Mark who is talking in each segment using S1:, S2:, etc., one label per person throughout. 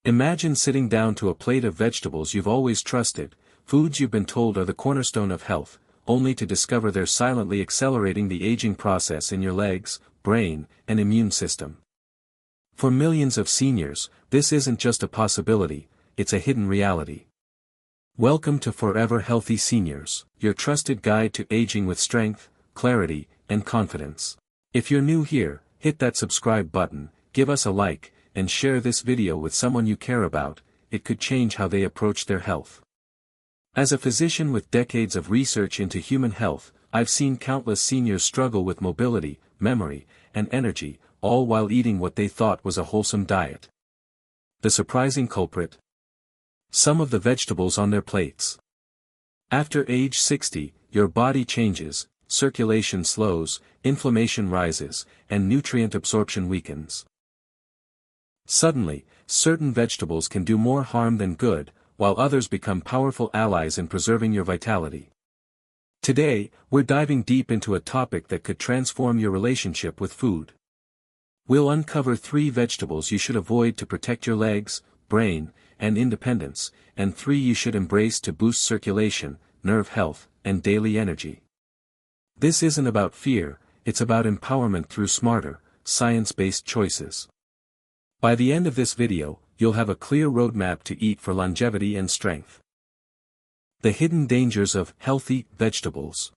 S1: Imagine sitting down to a plate of vegetables you've always trusted, foods you've been told are the cornerstone of health, only to discover they're silently accelerating the aging process in your legs, brain, and immune system. For millions of seniors, this isn't just a possibility, it's a hidden reality. Welcome to Forever Healthy Seniors, your trusted guide to aging with strength, clarity, and confidence. If you're new here, hit that subscribe button, give us a like, and share this video with someone you care about. It could change how they approach their health. As a physician with decades of research into human health, I've seen countless seniors struggle with mobility, memory, and energy, all while eating what they thought was a wholesome diet. The surprising culprit? Some of the vegetables on their plates. After age 60, your body changes, circulation slows, inflammation rises, and nutrient absorption weakens. Suddenly, certain vegetables can do more harm than good, while others become powerful allies in preserving your vitality. Today, we're diving deep into a topic that could transform your relationship with food. We'll uncover 3 vegetables you should avoid to protect your legs, brain, and independence, and 3 you should embrace to boost circulation, nerve health, and daily energy. This isn't about fear, it's about empowerment through smarter, science-based choices. By the end of this video, you'll have a clear roadmap to eat for longevity and strength. The hidden dangers of healthy vegetables.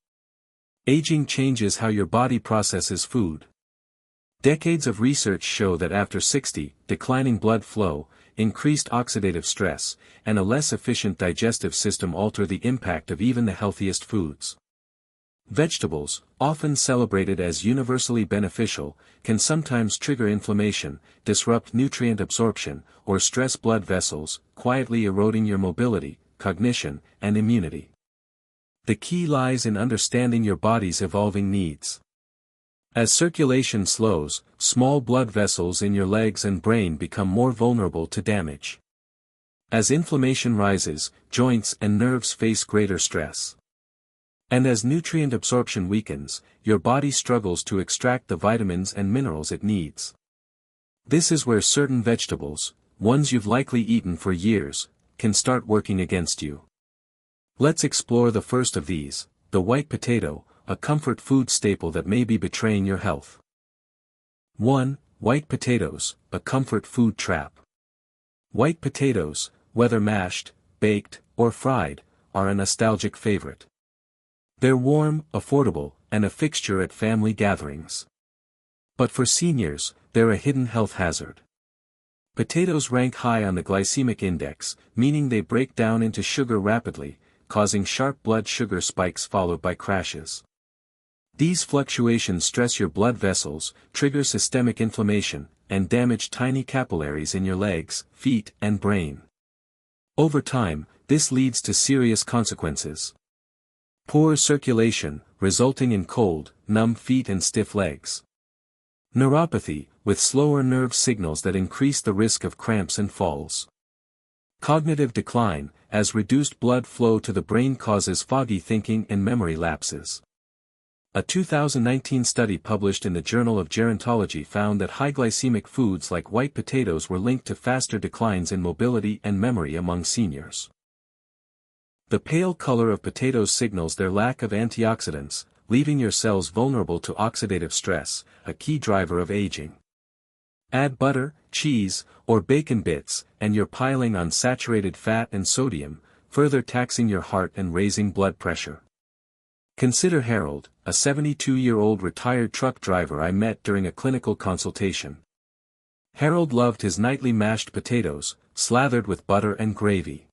S1: Aging changes how your body processes food. Decades of research show that after 60, declining blood flow, increased oxidative stress, and a less efficient digestive system alter the impact of even the healthiest foods. Vegetables, often celebrated as universally beneficial, can sometimes trigger inflammation, disrupt nutrient absorption, or stress blood vessels, quietly eroding your mobility, cognition, and immunity. The key lies in understanding your body's evolving needs. As circulation slows, small blood vessels in your legs and brain become more vulnerable to damage. As inflammation rises, joints and nerves face greater stress. And as nutrient absorption weakens, your body struggles to extract the vitamins and minerals it needs. This is where certain vegetables, ones you've likely eaten for years, can start working against you. Let's explore the first of these, the white potato, a comfort food staple that may be betraying your health. 1. White potatoes, a comfort food trap. White potatoes, whether mashed, baked, or fried, are a nostalgic favorite. They're warm, affordable, and a fixture at family gatherings. But for seniors, they're a hidden health hazard. Potatoes rank high on the glycemic index, meaning they break down into sugar rapidly, causing sharp blood sugar spikes followed by crashes. These fluctuations stress your blood vessels, trigger systemic inflammation, and damage tiny capillaries in your legs, feet, and brain. Over time, this leads to serious consequences. Poor circulation, resulting in cold, numb feet and stiff legs. Neuropathy, with slower nerve signals that increase the risk of cramps and falls. Cognitive decline, as reduced blood flow to the brain causes foggy thinking and memory lapses. A 2019 study published in the Journal of Gerontology found that high glycemic foods like white potatoes were linked to faster declines in mobility and memory among seniors. The pale color of potatoes signals their lack of antioxidants, leaving your cells vulnerable to oxidative stress, a key driver of aging. Add butter, cheese, or bacon bits, and you're piling on saturated fat and sodium, further taxing your heart and raising blood pressure. Consider Harold, a 72-year-old retired truck driver I met during a clinical consultation. Harold loved his nightly mashed potatoes, slathered with butter and gravy.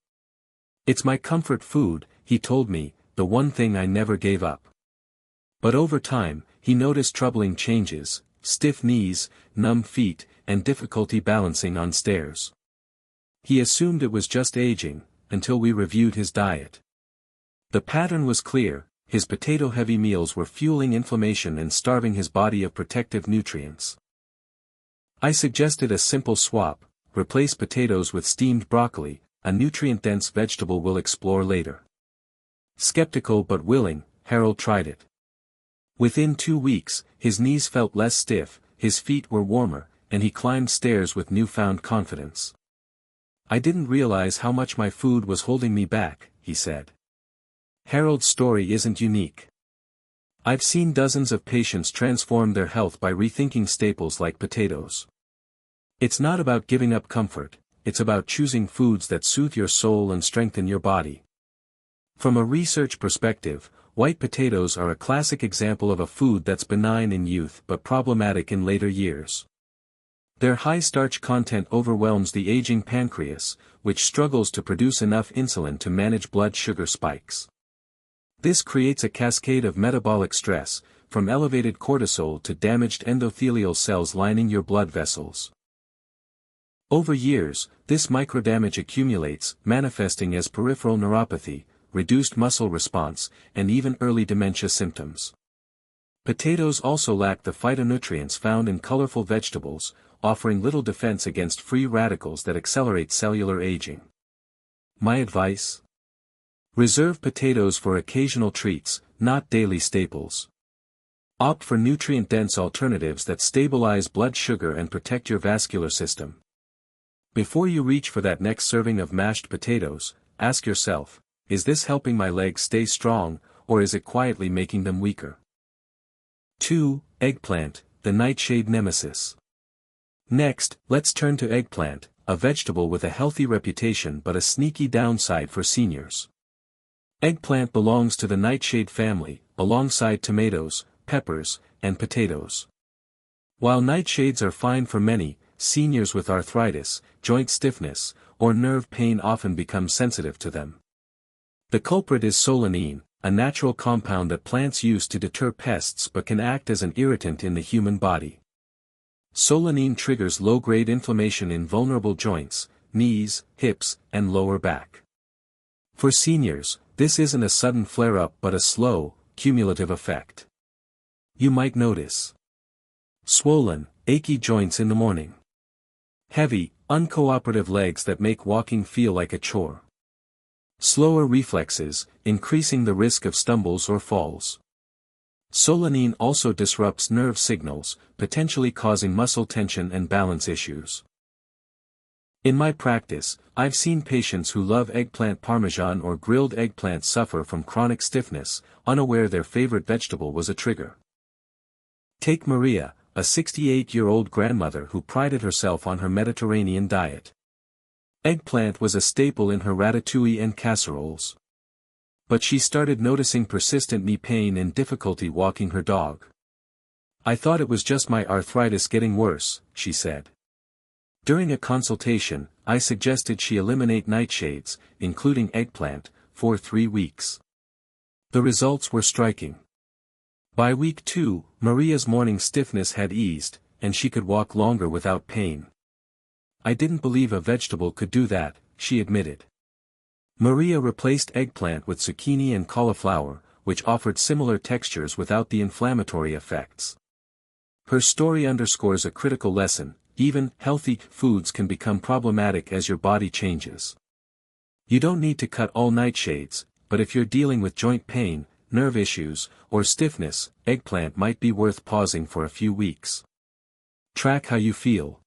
S1: "It's my comfort food," he told me, "the one thing I never gave up." But over time, he noticed troubling changes: stiff knees, numb feet, and difficulty balancing on stairs. He assumed it was just aging, until we reviewed his diet. The pattern was clear: his potato-heavy meals were fueling inflammation and starving his body of protective nutrients. I suggested a simple swap: replace potatoes with steamed broccoli, a nutrient-dense vegetable we'll explore later. Skeptical but willing, Harold tried it. Within 2 weeks, his knees felt less stiff, his feet were warmer, and he climbed stairs with newfound confidence. I didn't realize how much my food was holding me back, he said. Harold's story isn't unique. I've seen dozens of patients transform their health by rethinking staples like potatoes. It's not about giving up comfort, it's about choosing foods that soothe your soul and strengthen your body. From a research perspective, white potatoes are a classic example of a food that's benign in youth but problematic in later years. Their high starch content overwhelms the aging pancreas, which struggles to produce enough insulin to manage blood sugar spikes. This creates a cascade of metabolic stress, from elevated cortisol to damaged endothelial cells lining your blood vessels. Over years, this microdamage accumulates, manifesting as peripheral neuropathy, reduced muscle response, and even early dementia symptoms. Potatoes also lack the phytonutrients found in colorful vegetables, offering little defense against free radicals that accelerate cellular aging. My advice? Reserve potatoes for occasional treats, not daily staples. Opt for nutrient-dense alternatives that stabilize blood sugar and protect your vascular system. Before you reach for that next serving of mashed potatoes, ask yourself, is this helping my legs stay strong, or is it quietly making them weaker? 2. Eggplant, the nightshade nemesis. Next, let's turn to eggplant, a vegetable with a healthy reputation but a sneaky downside for seniors. Eggplant belongs to the nightshade family, alongside tomatoes, peppers, and potatoes. While nightshades are fine for many, seniors with arthritis, joint stiffness, or nerve pain often become sensitive to them. The culprit is solanine, a natural compound that plants use to deter pests but can act as an irritant in the human body. Solanine triggers low-grade inflammation in vulnerable joints, knees, hips, and lower back. For seniors, this isn't a sudden flare-up but a slow, cumulative effect. You might notice swollen, achy joints in the morning. Heavy, uncooperative legs that make walking feel like a chore. Slower reflexes, increasing the risk of stumbles or falls. Solanine also disrupts nerve signals, potentially causing muscle tension and balance issues. In my practice, I've seen patients who love eggplant parmesan or grilled eggplant suffer from chronic stiffness, unaware their favorite vegetable was a trigger. Take Maria, a 68-year-old grandmother who prided herself on her Mediterranean diet. Eggplant was a staple in her ratatouille and casseroles. But she started noticing persistent knee pain and difficulty walking her dog. I thought it was just my arthritis getting worse, she said. During a consultation, I suggested she eliminate nightshades, including eggplant, for 3 weeks. The results were striking. By week 2, Maria's morning stiffness had eased, and she could walk longer without pain. I didn't believe a vegetable could do that, she admitted. Maria replaced eggplant with zucchini and cauliflower, which offered similar textures without the inflammatory effects. Her story underscores a critical lesson: even healthy foods can become problematic as your body changes. You don't need to cut all nightshades, but if you're dealing with joint pain, nerve issues, or stiffness, eggplant might be worth pausing for a few weeks. Track how you feel.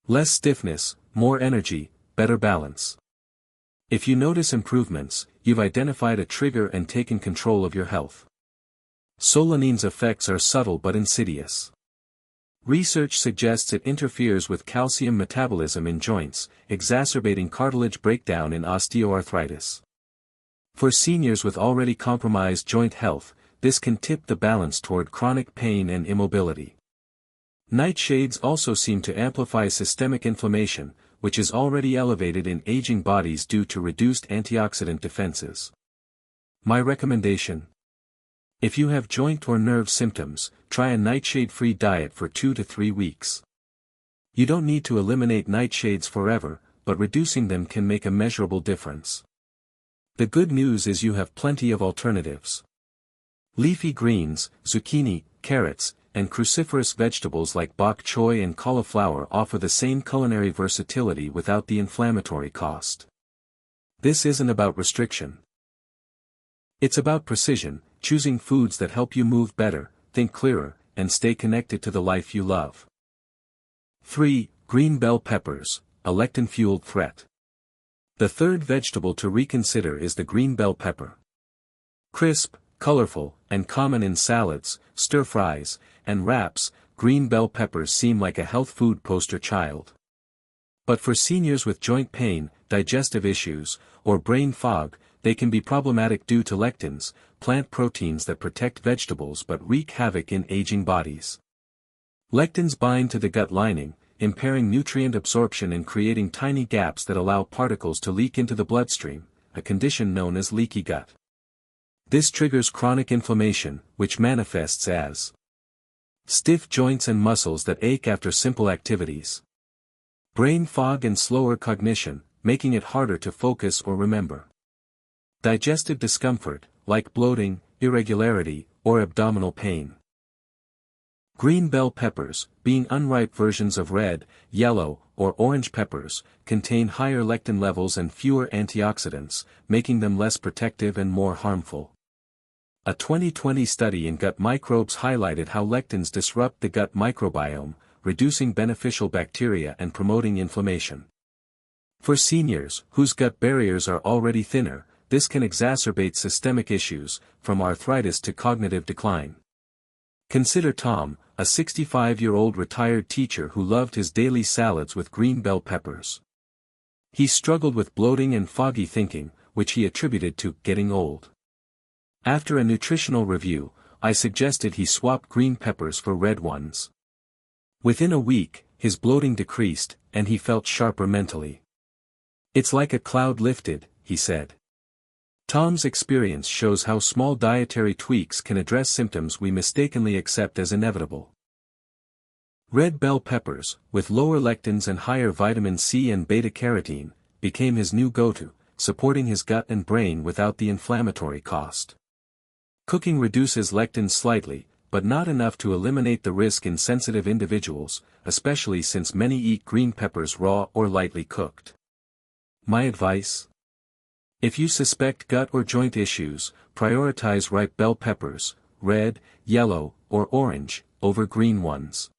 S1: Less stiffness, more energy, better balance. If you notice improvements, you've identified a trigger and taken control of your health. Solanine's effects are subtle but insidious. Research suggests it interferes with calcium metabolism in joints, exacerbating cartilage breakdown in osteoarthritis. For seniors with already compromised joint health, this can tip the balance toward chronic pain and immobility. Nightshades also seem to amplify systemic inflammation, which is already elevated in aging bodies due to reduced antioxidant defenses. My recommendation: if you have joint or nerve symptoms, try a nightshade-free diet for 2 to 3 weeks. You don't need to eliminate nightshades forever, but reducing them can make a measurable difference. The good news is you have plenty of alternatives. Leafy greens, zucchini, carrots, and cruciferous vegetables like bok choy and cauliflower offer the same culinary versatility without the inflammatory cost. This isn't about restriction. It's about precision, choosing foods that help you move better, think clearer, and stay connected to the life you love. 3. Green bell peppers, a lectin-fueled threat. The third vegetable to reconsider is the green bell pepper. Crisp, colorful, and common in salads, stir-fries, and wraps, green bell peppers seem like a health food poster child. But for seniors with joint pain, digestive issues, or brain fog, they can be problematic due to lectins, plant proteins that protect vegetables but wreak havoc in aging bodies. Lectins bind to the gut lining, impairing nutrient absorption and creating tiny gaps that allow particles to leak into the bloodstream, a condition known as leaky gut. This triggers chronic inflammation, which manifests as stiff joints and muscles that ache after simple activities, brain fog and slower cognition, making it harder to focus or remember, digestive discomfort, like bloating, irregularity, or abdominal pain. Green bell peppers, being unripe versions of red, yellow, or orange peppers, contain higher lectin levels and fewer antioxidants, making them less protective and more harmful. A 2020 study in gut microbes highlighted how lectins disrupt the gut microbiome, reducing beneficial bacteria and promoting inflammation. For seniors, whose gut barriers are already thinner, this can exacerbate systemic issues, from arthritis to cognitive decline. Consider Tom, a 65-year-old retired teacher who loved his daily salads with green bell peppers. He struggled with bloating and foggy thinking, which he attributed to getting old. After a nutritional review, I suggested he swap green peppers for red ones. Within a week, his bloating decreased, and he felt sharper mentally. "It's like a cloud lifted," he said. Tom's experience shows how small dietary tweaks can address symptoms we mistakenly accept as inevitable. Red bell peppers, with lower lectins and higher vitamin C and beta-carotene, became his new go-to, supporting his gut and brain without the inflammatory cost. Cooking reduces lectins slightly, but not enough to eliminate the risk in sensitive individuals, especially since many eat green peppers raw or lightly cooked. My advice? If you suspect gut or joint issues, prioritize ripe bell peppers, red, yellow, or orange, over green ones.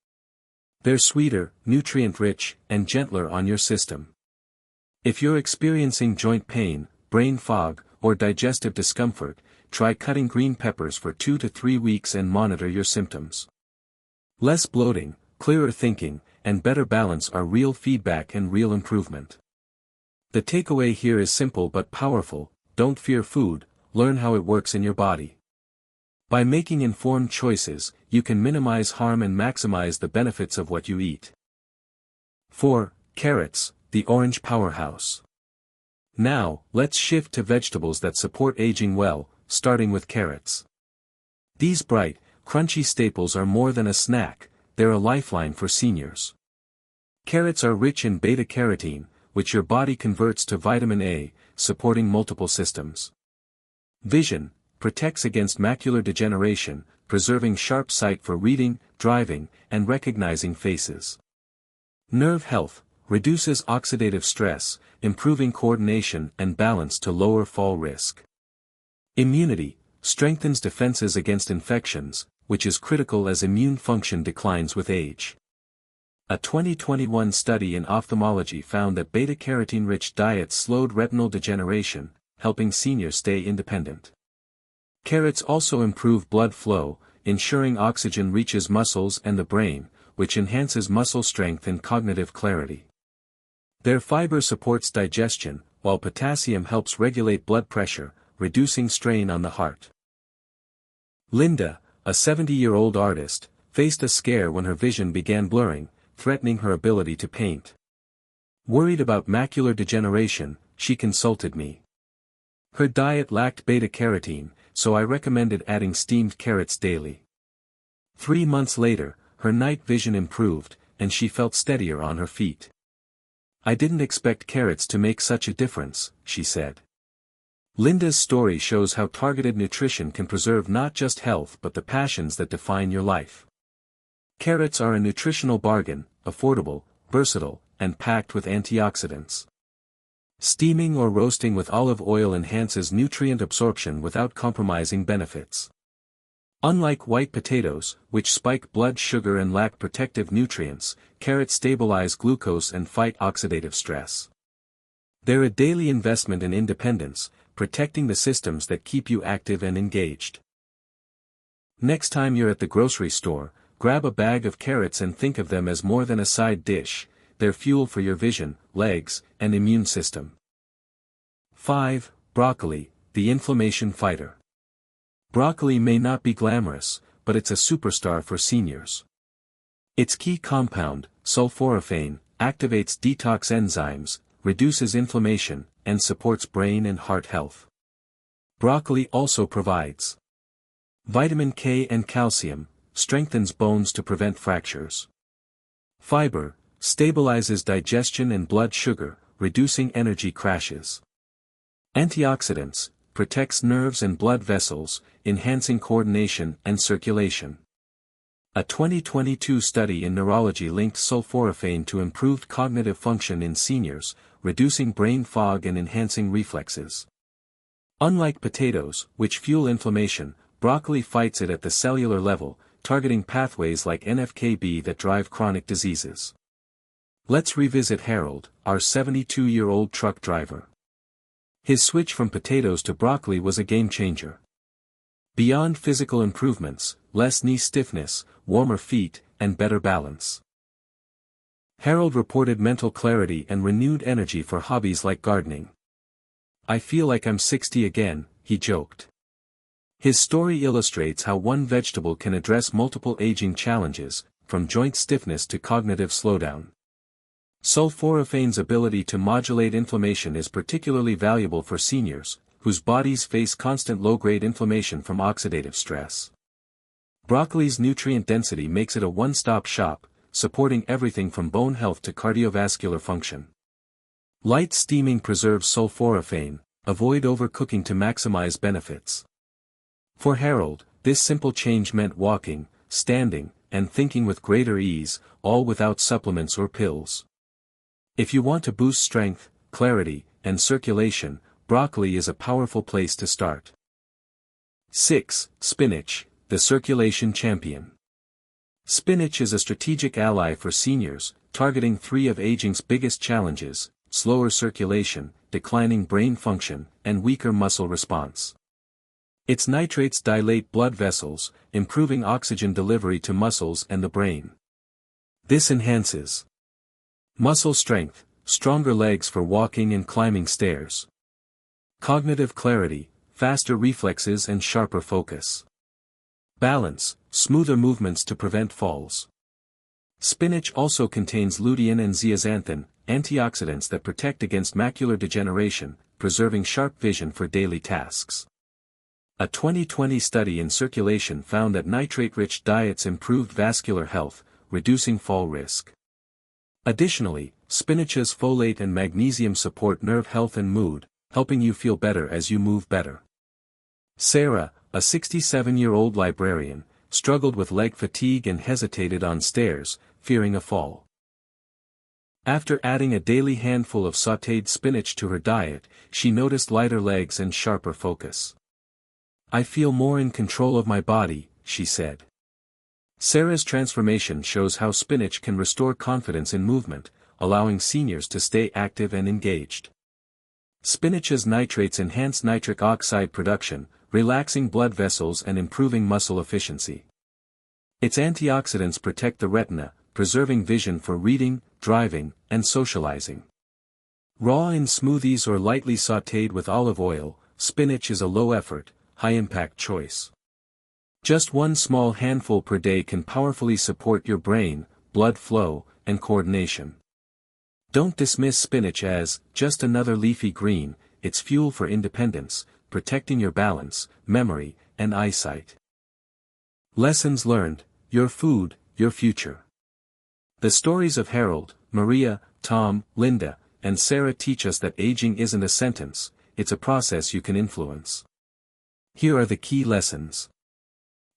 S1: They're sweeter, nutrient-rich, and gentler on your system. If you're experiencing joint pain, brain fog, or digestive discomfort, try cutting green peppers for 2 to 3 weeks and monitor your symptoms. Less bloating, clearer thinking, and better balance are real feedback and real improvement. The takeaway here is simple but powerful: don't fear food, learn how it works in your body. By making informed choices, you can minimize harm and maximize the benefits of what you eat. 4. Carrots, the orange powerhouse. Now, let's shift to vegetables that support aging well, starting with carrots. These bright, crunchy staples are more than a snack, they're a lifeline for seniors. Carrots are rich in beta-carotene, which your body converts to vitamin A, supporting multiple systems. Vision, protects against macular degeneration, preserving sharp sight for reading, driving, and recognizing faces. Nerve health, reduces oxidative stress, improving coordination and balance to lower fall risk. Immunity, strengthens defenses against infections, which is critical as immune function declines with age. A 2021 study in ophthalmology found that beta-carotene-rich diets slowed retinal degeneration, helping seniors stay independent. Carrots also improve blood flow, ensuring oxygen reaches muscles and the brain, which enhances muscle strength and cognitive clarity. Their fiber supports digestion, while potassium helps regulate blood pressure, reducing strain on the heart. Linda, a 70-year-old artist, faced a scare when her vision began blurring, threatening her ability to paint. Worried about macular degeneration, she consulted me. Her diet lacked beta-carotene, so I recommended adding steamed carrots daily. 3 months later, her night vision improved, and she felt steadier on her feet. "I didn't expect carrots to make such a difference," she said. Linda's story shows how targeted nutrition can preserve not just health but the passions that define your life. Carrots are a nutritional bargain, affordable, versatile, and packed with antioxidants. Steaming or roasting with olive oil enhances nutrient absorption without compromising benefits. Unlike white potatoes, which spike blood sugar and lack protective nutrients, carrots stabilize glucose and fight oxidative stress. They're a daily investment in independence, protecting the systems that keep you active and engaged. Next time you're at the grocery store, grab a bag of carrots and think of them as more than a side dish. They're fuel for your vision, legs, and immune system. 5. Broccoli, the inflammation fighter. Broccoli may not be glamorous, but it's a superstar for seniors. Its key compound, sulforaphane, activates detox enzymes, reduces inflammation, and supports brain and heart health. Broccoli also provides vitamin K and calcium, strengthens bones to prevent fractures. Fiber, stabilizes digestion and blood sugar, reducing energy crashes. Antioxidants, protects nerves and blood vessels, enhancing coordination and circulation. A 2022 study in neurology linked sulforaphane to improved cognitive function in seniors, reducing brain fog and enhancing reflexes. Unlike potatoes, which fuel inflammation, broccoli fights it at the cellular level, targeting pathways like NF-κB that drive chronic diseases. Let's revisit Harold, our 72-year-old truck driver. His switch from potatoes to broccoli was a game-changer. Beyond physical improvements, less knee stiffness, warmer feet, and better balance. Harold reported mental clarity and renewed energy for hobbies like gardening. "I feel like I'm 60 again," he joked. His story illustrates how one vegetable can address multiple aging challenges, from joint stiffness to cognitive slowdown. Sulforaphane's ability to modulate inflammation is particularly valuable for seniors, whose bodies face constant low-grade inflammation from oxidative stress. Broccoli's nutrient density makes it a one-stop shop, supporting everything from bone health to cardiovascular function. Light steaming preserves sulforaphane, avoid overcooking to maximize benefits. For Harold, this simple change meant walking, standing, and thinking with greater ease, all without supplements or pills. If you want to boost strength, clarity, and circulation, broccoli is a powerful place to start. 6. Spinach, the circulation champion. Spinach is a strategic ally for seniors, targeting three of aging's biggest challenges: slower circulation, declining brain function, and weaker muscle response. Its nitrates dilate blood vessels, improving oxygen delivery to muscles and the brain. This enhances muscle strength, stronger legs for walking and climbing stairs. Cognitive clarity, faster reflexes and sharper focus. Balance, smoother movements to prevent falls. Spinach also contains lutein and zeaxanthin, antioxidants that protect against macular degeneration, preserving sharp vision for daily tasks. A 2020 study in Circulation found that nitrate-rich diets improved vascular health, reducing fall risk. Additionally, spinach's folate and magnesium support nerve health and mood, helping you feel better as you move better. Sarah, a 67-year-old librarian, struggled with leg fatigue and hesitated on stairs, fearing a fall. After adding a daily handful of sautéed spinach to her diet, she noticed lighter legs and sharper focus. "I feel more in control of my body," she said. Sarah's transformation shows how spinach can restore confidence in movement, allowing seniors to stay active and engaged. Spinach's nitrates enhance nitric oxide production, relaxing blood vessels and improving muscle efficiency. Its antioxidants protect the retina, preserving vision for reading, driving, and socializing. Raw in smoothies or lightly sautéed with olive oil, spinach is a low-effort, high-impact choice. Just one small handful per day can powerfully support your brain, blood flow, and coordination. Don't dismiss spinach as just another leafy green. It's fuel for independence, protecting your balance, memory, and eyesight. Lessons learned: your food, your future. The stories of Harold, Maria, Tom, Linda, and Sarah teach us that aging isn't a sentence, it's a process you can influence. Here are the key lessons.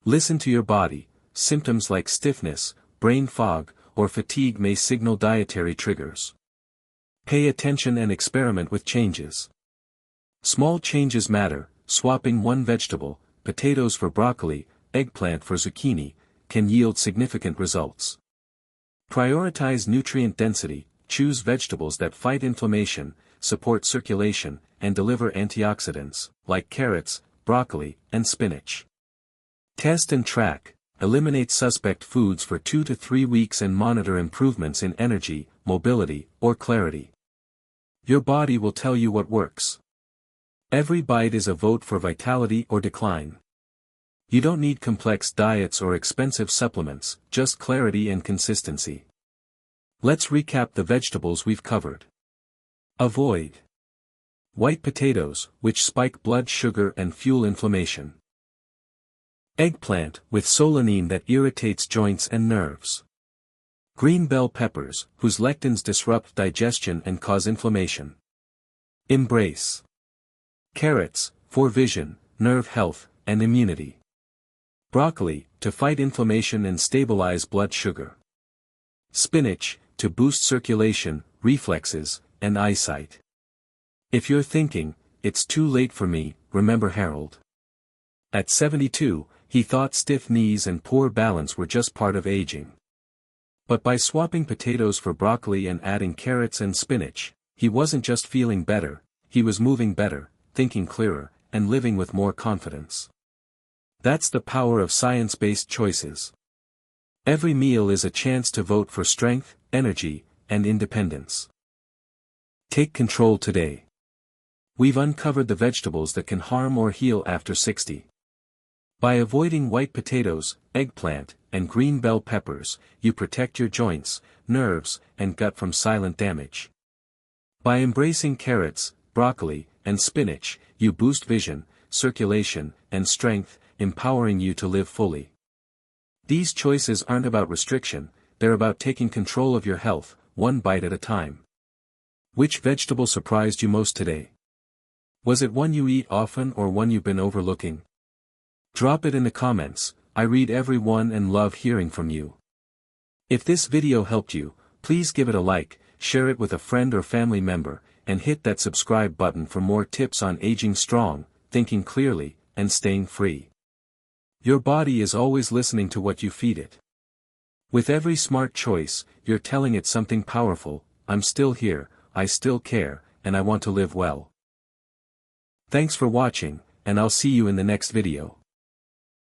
S1: Listen to your body. Symptoms like stiffness, brain fog, or fatigue may signal dietary triggers. Pay attention and experiment with changes. Small changes matter: swapping one vegetable, potatoes for broccoli, eggplant for zucchini, can yield significant results. Prioritize nutrient density, choose vegetables that fight inflammation, support circulation, and deliver antioxidants, like carrots, broccoli, and spinach. Test and track, eliminate suspect foods for 2 to 3 weeks and monitor improvements in energy, mobility, or clarity. Your body will tell you what works. Every bite is a vote for vitality or decline. You don't need complex diets or expensive supplements, just clarity and consistency. Let's recap the vegetables we've covered. Avoid white potatoes, which spike blood sugar and fuel inflammation. Eggplant, with solanine that irritates joints and nerves. Green bell peppers, whose lectins disrupt digestion and cause inflammation. Embrace carrots, for vision, nerve health, and immunity. Broccoli, to fight inflammation and stabilize blood sugar. Spinach, to boost circulation, reflexes, and eyesight. If you're thinking, it's too late for me, remember Harold. At 72, he thought stiff knees and poor balance were just part of aging. But by swapping potatoes for broccoli and adding carrots and spinach, he wasn't just feeling better, he was moving better, thinking clearer, and living with more confidence. That's the power of science-based choices. Every meal is a chance to vote for strength, energy, and independence. Take control today. We've uncovered the vegetables that can harm or heal after 60. By avoiding white potatoes, eggplant, and green bell peppers, you protect your joints, nerves, and gut from silent damage. By embracing carrots, broccoli, and spinach, you boost vision, circulation, and strength, empowering you to live fully. These choices aren't about restriction, they're about taking control of your health, one bite at a time. Which vegetable surprised you most today? Was it one you eat often or one you've been overlooking? Drop it in the comments, I read every one and love hearing from you. If this video helped you, please give it a like, share it with a friend or family member, and hit that subscribe button for more tips on aging strong, thinking clearly, and staying free. Your body is always listening to what you feed it. With every smart choice, you're telling it something powerful: I'm still here, I still care, and I want to live well. Thanks for watching, and I'll see you in the next video.